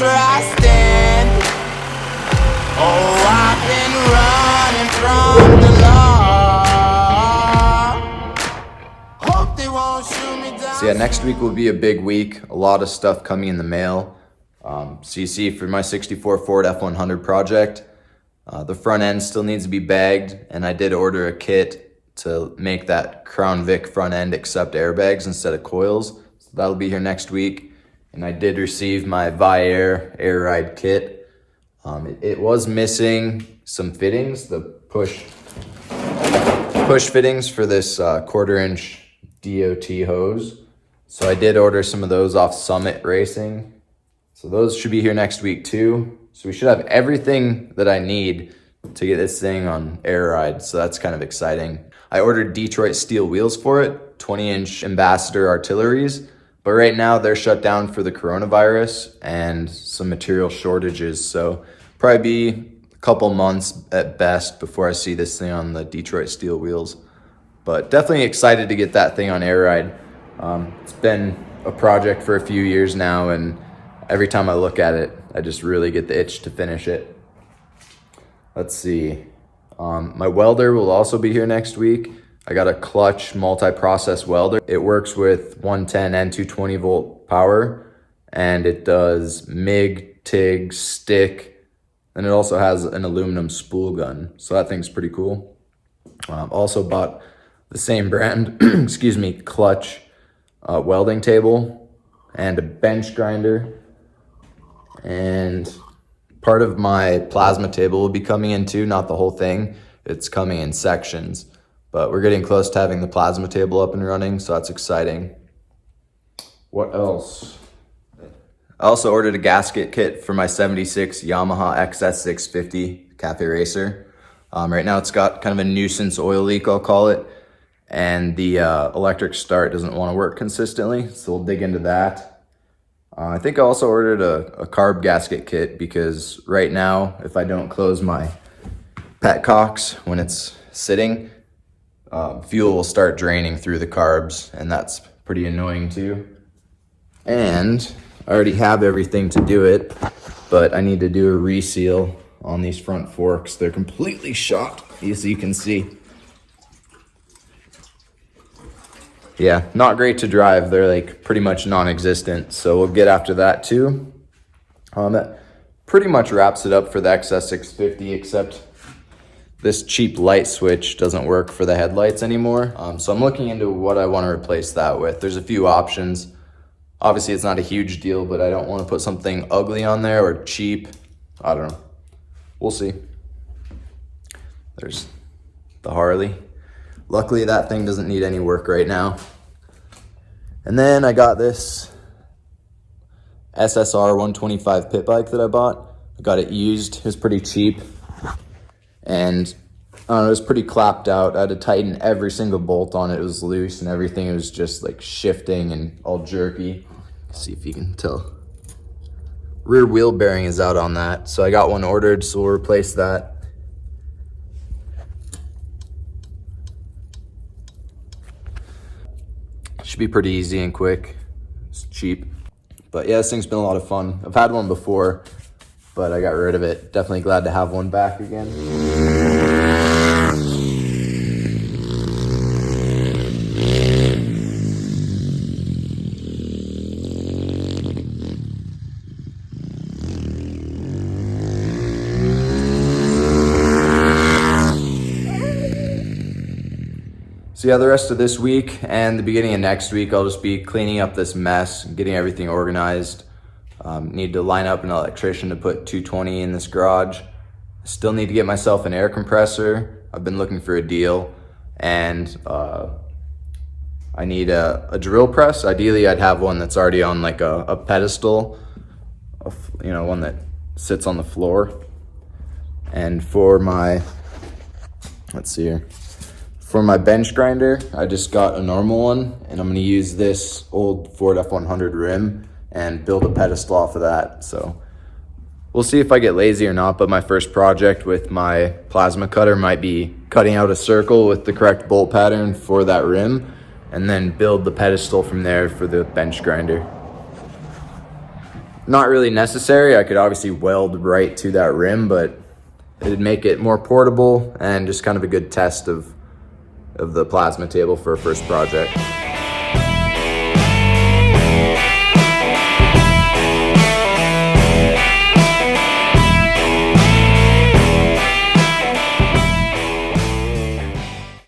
trusting. Oh, I've been running from the law. Hope they won't shoot me down. So yeah, next week will be a big week. A lot of stuff coming in the mail. So you see, for my 64 Ford F100 project, the front end still needs to be bagged, and I did order a kit to make that Crown Vic front end accept airbags instead of coils. So that'll be here next week. And I did receive my Viair air ride kit. It was missing some fittings, the push fittings for this 1/4 inch DOT hose. So I did order some of those off Summit Racing. So those should be here next week too. So we should have everything that I need to get this thing on air ride. So that's kind of exciting. I ordered Detroit steel wheels for it, 20-inch Ambassador Artilleries. But right now they're shut down for the coronavirus and some material shortages. So probably be a couple months at best before I see this thing on the Detroit steel wheels. But definitely excited to get that thing on air ride. It's been a project for a few years now, and every time I look at it, I just really get the itch to finish it. Let's see. My welder will also be here next week. I got a clutch multi-process welder. It works with 110 and 220 volt power, and it does MIG, TIG, stick, and it also has an aluminum spool gun. So that thing's pretty cool. Also bought the same brand, excuse me, clutch welding table and a bench grinder. And part of my plasma table will be coming in too, not the whole thing. It's coming in sections. But we're getting close to having the plasma table up and running, so that's exciting. What else? I also ordered a gasket kit for my 76 Yamaha XS650 Cafe Racer. Right now it's got kind of a nuisance oil leak, I'll call it, and the electric start doesn't want to work consistently, so we'll dig into that. I think I also ordered a carb gasket kit because right now, if I don't close my petcocks when it's sitting, fuel will start draining through the carbs, and that's pretty annoying too. And I already have everything to do it, but I need to do a reseal on these front forks. They're completely shot, as you can see. Yeah, not great to drive. They're like pretty much non-existent, so we'll get after that too. That pretty much wraps it up for the XS650, except this cheap light switch doesn't work for the headlights anymore. So I'm looking into what I want to replace that with. There's a few options. Obviously it's not a huge deal, but I don't want to put something ugly on there or cheap. I don't know. We'll see. There's the Harley. Luckily that thing doesn't need any work right now. And then I got this SSR 125 pit bike that I bought. I got it used. It was pretty cheap. And I don't know, it was pretty clapped out. I had to tighten every single bolt on it. It was loose and everything. It was just like shifting and all jerky. Let's see if you can tell. Rear wheel bearing is out on that. So I got one ordered, so we'll replace that. Should be pretty easy and quick. It's cheap. But yeah, this thing's been a lot of fun. I've had one before, but I got rid of it. Definitely glad to have one back again. So yeah, the rest of this week and the beginning of next week, I'll just be cleaning up this mess, getting everything organized. Need to line up an electrician to put 220 in this garage. Still need to get myself an air compressor. I've been looking for a deal, and I need a drill press. Ideally, I'd have one that's already on like a pedestal, one that sits on the floor. And for my, let's see here. For my bench grinder, I just got a normal one, and I'm gonna use this old Ford F100 rim and build a pedestal off of that. So we'll see if I get lazy or not, but my first project with my plasma cutter might be cutting out a circle with the correct bolt pattern for that rim, and then build the pedestal from there for the bench grinder. Not really necessary. I could obviously weld right to that rim, but it'd make it more portable and just kind of a good test of the plasma table for a first project.